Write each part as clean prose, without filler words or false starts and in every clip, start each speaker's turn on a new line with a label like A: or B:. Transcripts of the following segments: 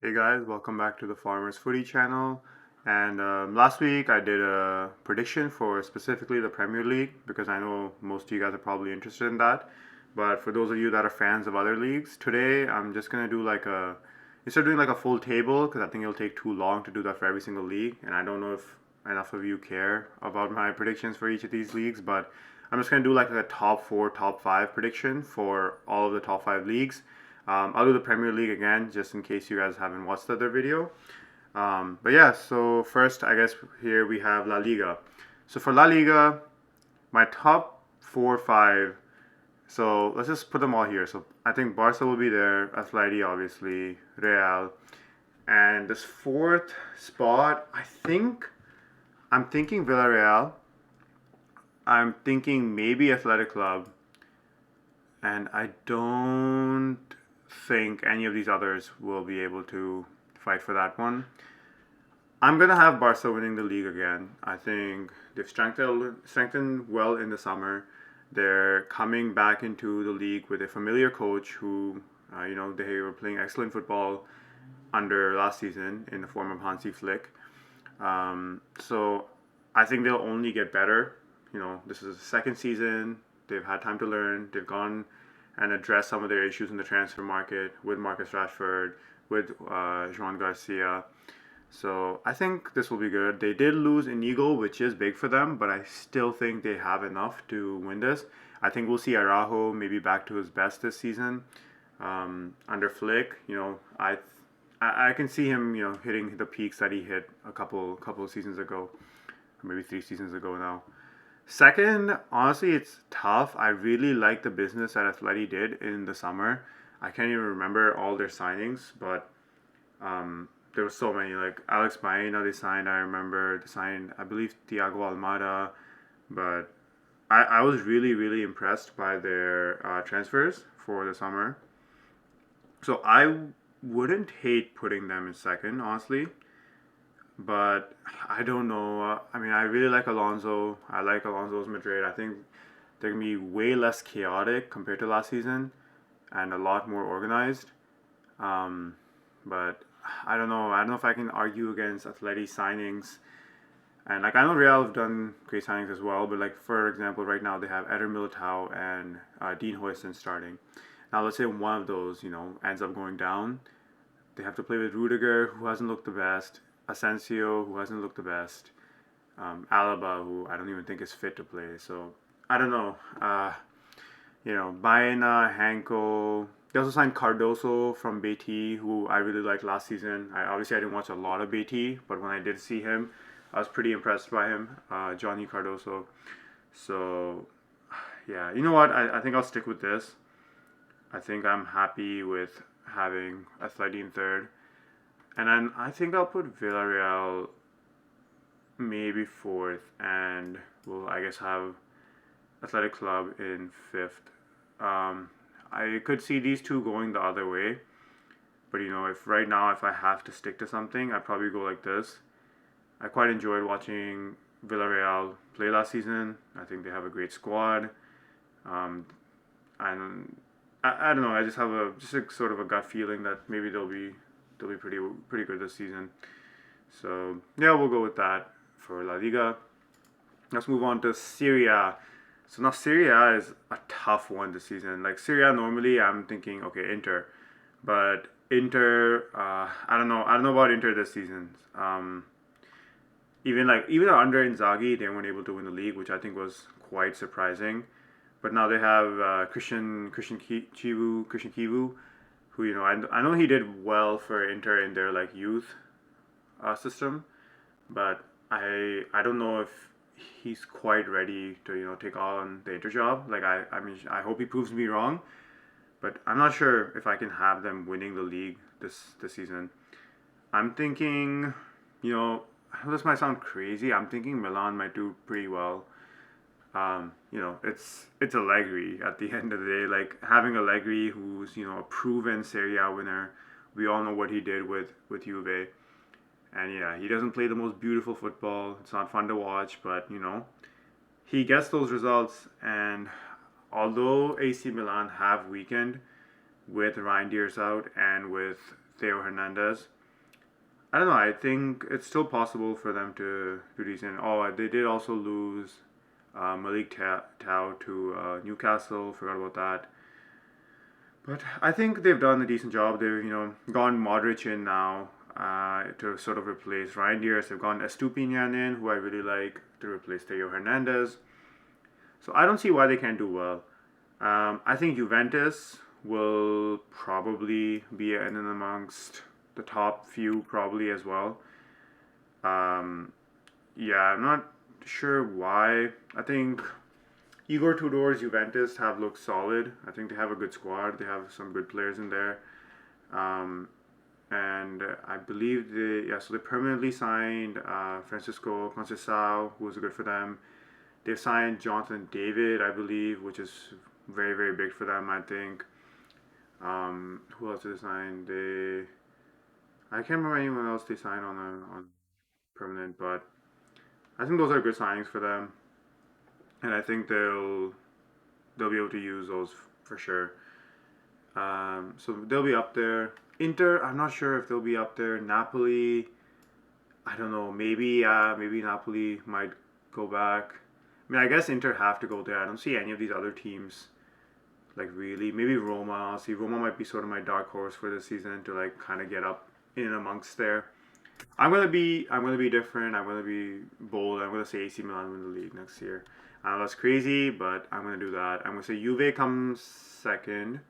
A: Hey guys, welcome back to the Farmers Footy channel. And last week I did a prediction for specifically the Premier League because I know most of you guys are probably interested in that. But for those of you that are fans of other leagues, today I'm just gonna do instead of doing like a full table because I think it'll take too long to do that for every single league, and I don't know if enough of you care about my predictions for each of these leagues. But I'm just gonna do like a top four, top five prediction for all of the top five leagues. I'll do the Premier League again just in case you guys haven't watched the other video. But yeah, so first, I guess here we have La Liga. So for La Liga, my top four, five. So let's just put them all here. So I think Barca will be there, Atleti obviously, Real, and this fourth spot, I'm thinking Villarreal. I'm thinking maybe Athletic Club, and I don't think any of these others will be able to fight for that one. I'm gonna have Barca winning the league again. I think they've strengthened well in the summer. They're coming back into the league with a familiar coach who, they were playing excellent football under last season in the form of Hansi Flick. So I think they'll only get better. This is the second season. They've had time to learn. They've gone and addressed some of their issues in the transfer market with Marcus Rashford, with Joan Garcia. So I think this will be good. They did lose Inigo, which is big for them, but I still think they have enough to win this. I think we'll see Araujo maybe back to his best this season. Under Flick, I can see him, hitting the peaks that he hit a couple of seasons ago, or maybe 3 seasons ago now. Second, honestly, it's tough. I really like the business that Atleti did in the summer. I can't even remember all their signings, but there were so many. Like Alex Baena, they signed. I remember they signed, I believe, Thiago Almada. But I was really, really impressed by their transfers for the summer. So I wouldn't hate putting them in second, honestly. But I don't know. I really like Alonso. I like Alonso's Madrid. I think they're gonna be way less chaotic compared to last season, and a lot more organized. But I don't know. I don't know if I can argue against Atleti signings. And like I know Real have done great signings as well, but like for example, right now they have Eder Militao and Dean Huijsen starting. Now let's say one of those, ends up going down. They have to play with Rudiger, who hasn't looked the best, Asensio, who hasn't looked the best, Alaba, who I don't even think is fit to play. So I don't know. Baena, Hanko. They also signed Cardoso from Beatty, who I really liked last season. I didn't watch a lot of Beatty, but when I did see him, I was pretty impressed by him, Johnny Cardoso. So yeah, you know what? I think I'll stick with this. I think I'm happy with having Atleti in third. And then I think I'll put Villarreal maybe fourth, and we'll, I guess, have Athletic Club in fifth. I could see these two going the other way, but if right now if I have to stick to something, I'd probably go like this. I quite enjoyed watching Villarreal play last season. I think they have a great squad, and I don't know. I just have a sort of a gut feeling that maybe they'll be pretty good this season. So yeah, we'll go with that for La Liga. Let's move on to Serie A. So now Serie A is a tough one this season. Like Serie A, normally I'm thinking okay Inter, but Inter, I don't know. I don't know about Inter this season. Even under Inzaghi, they weren't able to win the league, which I think was quite surprising. But now they have Christian Kivu, who I know he did well for Inter in their like youth system, but I don't know if he's quite ready to take on the Inter job. Like I hope he proves me wrong, but I'm not sure if I can have them winning the league this season. I'm thinking, you know, this might sound crazy. I'm thinking Milan might do pretty well. It's Allegri at the end of the day. Like having Allegri, who's a proven Serie A winner. We all know what he did with Juve, and yeah, he doesn't play the most beautiful football. It's not fun to watch, but he gets those results. And although AC Milan have weakened with Reindeers out and with Theo Hernandez. I don't know. I think it's still possible for them to do decent. Oh, they did also lose Malik Tao to Newcastle. Forgot about that. But I think they've done a decent job. They've gone Modric in now to sort of replace Ryan Diaz. They've gone Estupinian in, who I really like, to replace Theo Hernandez. So I don't see why they can't do well. I think Juventus will probably be in and amongst the top few probably as well. Um, yeah, I'm not sure why. I think Igor Tudor's Juventus have looked solid. I think they have a good squad. They have some good players in there. Um, and I believe so they permanently signed Francisco Conceição, who was good for them. They've signed Jonathan David, I believe, which is very, very big for them, I think. Who else did they sign? I can't remember anyone else they signed on permanent, but I think those are good signings for them, and I think they'll be able to use those for sure. So they'll be up there. Inter, I'm not sure if they'll be up there. Napoli, I don't know. Maybe Napoli might go back. I mean, I guess Inter have to go there. I don't see any of these other teams like really. Maybe Roma. See, Roma might be sort of my dark horse for this season to like kind of get up in and amongst there. I'm gonna be different. I'm gonna be bold. I'm gonna say AC Milan win the league next year. I know that's crazy, but I'm gonna do that. I'm gonna say Juve comes second.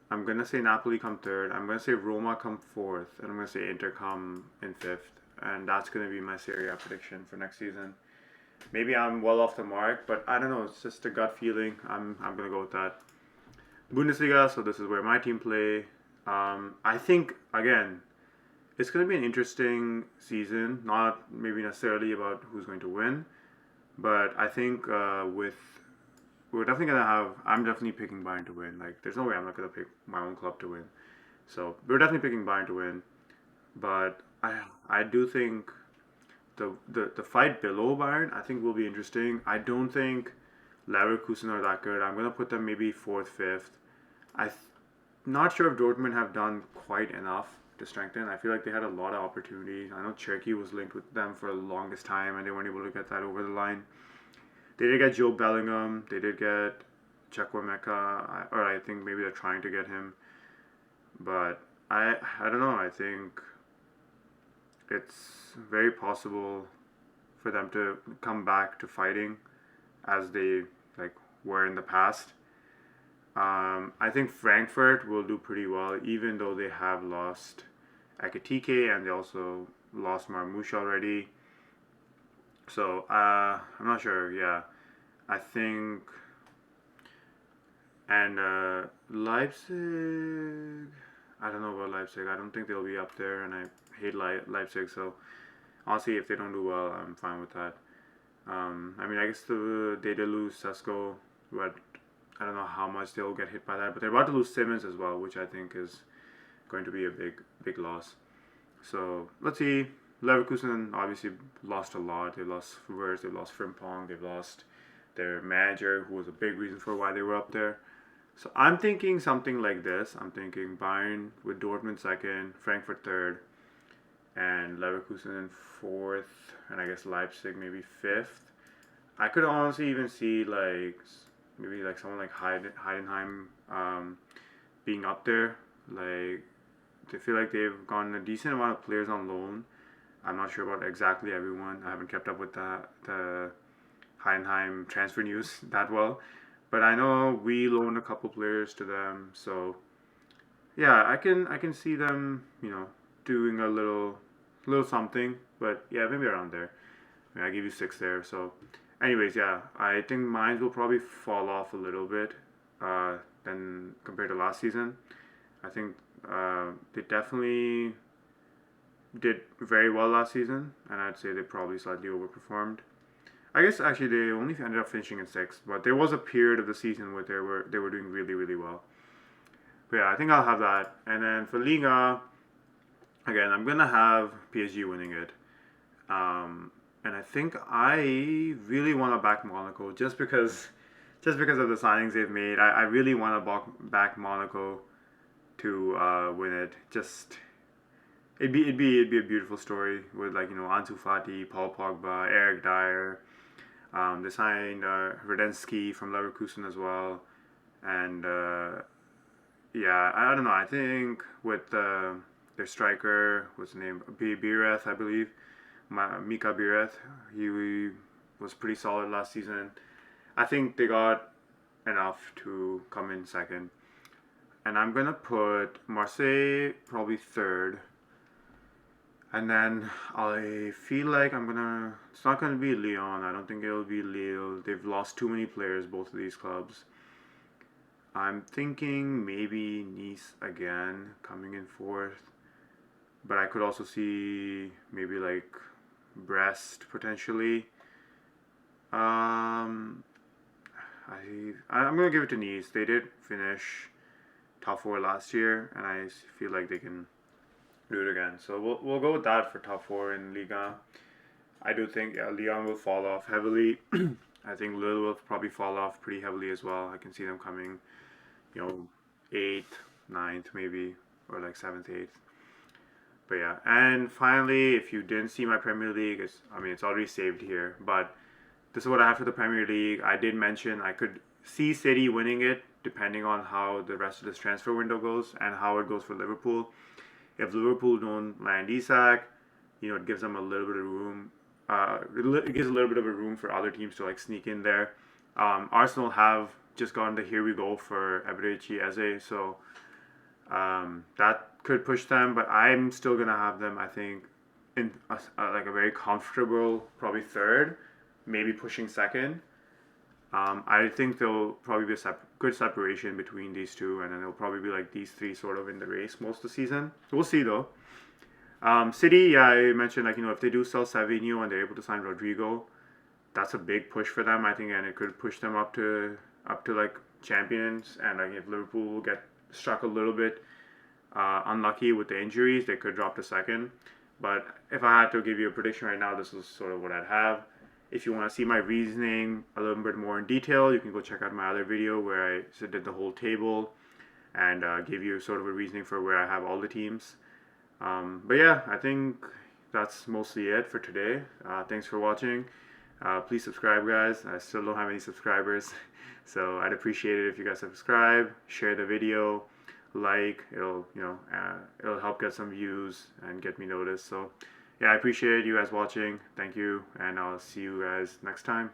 A: I'm gonna say Napoli come third. I'm gonna say Roma come fourth, and I'm gonna say Inter come in fifth. And that's gonna be my Serie A prediction for next season. Maybe I'm well off the mark, but I don't know. It's just a gut feeling. I'm gonna go with that. Bundesliga. So this is where my team play. I think again, it's gonna be an interesting season. Not maybe necessarily about who's going to win, but I think we're definitely gonna have. I'm definitely picking Bayern to win. Like, there's no way I'm not gonna pick my own club to win. So we're definitely picking Bayern to win. But I do think the fight below Bayern I think will be interesting. I don't think Leverkusen are that good. I'm gonna put them maybe fourth, fifth. I'm not sure if Dortmund have done quite enough to strengthen. I feel like they had a lot of opportunities. I know Cherky was linked with them for the longest time and they weren't able to get that over the line. They did get Joe Bellingham. They did get Chukwuemeka, or I think maybe they're trying to get him. But I don't know. I think it's very possible for them to come back to fighting as they like were in the past. I think Frankfurt will do pretty well, even though they have lost Ekitike and they also lost Marmouche already. So I'm not sure. Yeah, I think and Leipzig. I don't know about Leipzig. I don't think they'll be up there, and I hate Leipzig. So honestly, if they don't do well, I'm fine with that. I mean, I guess they did lose Sesko, but I don't know how much they'll get hit by that. But they're about to lose Simmons as well, which I think is going to be a big loss. So let's see. Leverkusen obviously lost a lot. They lost Verts, they lost Frimpong, they've lost their manager, who was a big reason for why they were up there. So I'm thinking something like this. I'm thinking Bayern with Dortmund second, Frankfurt third, and Leverkusen fourth, and I guess Leipzig maybe fifth. I could honestly even see like maybe like someone like Heidenheim being up there. Like, they feel like they've gotten a decent amount of players on loan. I'm not sure about exactly everyone. I haven't kept up with the Heidenheim transfer news that well. But I know we loaned a couple players to them, so yeah, I can see them, doing a little something. But yeah, maybe around there. I mean, I give you six there. So, anyways, yeah, I think mine will probably fall off a little bit, than compared to last season. I think they definitely did very well last season, and I'd say they probably slightly overperformed. I guess actually they only ended up finishing in sixth, but there was a period of the season where they were doing really, really well. But yeah, I think I'll have that. And then for Liga, again, I'm gonna have PSG winning it. And I think I really want to back Monaco just because of the signings they've made. I really want to back Monaco to win it. Just it'd be a beautiful story with like Ansu Fati, Paul Pogba, Eric Dyer. They signed Radensky from Leverkusen as well, and yeah, I don't know. I think with their striker, what's his name, Bireth, I believe, Mika Bireth, he was pretty solid last season. I think they got enough to come in second, and I'm gonna put Marseille probably third. And then I feel like it's not gonna be Lyon. I don't think it'll be Lille. They've lost too many players, both of these clubs. I'm thinking maybe Nice again coming in fourth, but I could also see maybe like Brest potentially. Um, I'm gonna give it to Nice. They did finish top four last year, and I feel like they can do it again. So we'll go with that for top four in Liga. I do think Lyon will fall off heavily. I think Lille will probably fall off pretty heavily as well. I can see them coming, eighth, ninth maybe, or like seventh, eighth. But yeah, and finally, if you didn't see my Premier League, it's already saved here. But this is what I have for the Premier League. I did mention I could see City winning it depending on how the rest of this transfer window goes and how it goes for Liverpool. If Liverpool don't land Isak, it gives them a little bit of room. It gives a little bit of a room for other teams to like sneak in there. Arsenal have just gotten the here we go for Eberechi Eze, so that could push them. But I'm still gonna have them. I think in like a very comfortable, probably third, maybe pushing second. I think there'll probably be a good separation between these two, and then it'll probably be like these three sort of in the race most of the season. We'll see though. City, yeah, I mentioned like if they do sell Savinho and they're able to sign Rodrigo, that's a big push for them, I think, and it could push them up to like champions. And like if Liverpool will get struck a little bit unlucky with the injuries, they could drop to second. But if I had to give you a prediction right now, this is sort of what I'd have. If you want to see my reasoning a little bit more in detail, you can go check out my other video where I did the whole table and give you sort of a reasoning for where I have all the teams. But yeah, I think that's mostly it for today. Thanks for watching. Please subscribe, guys. I still don't have any subscribers, so I'd appreciate it if you guys subscribe, share the video, like. It'll help get some views and get me noticed. So yeah, I appreciate you guys watching. Thank you, and I'll see you guys next time.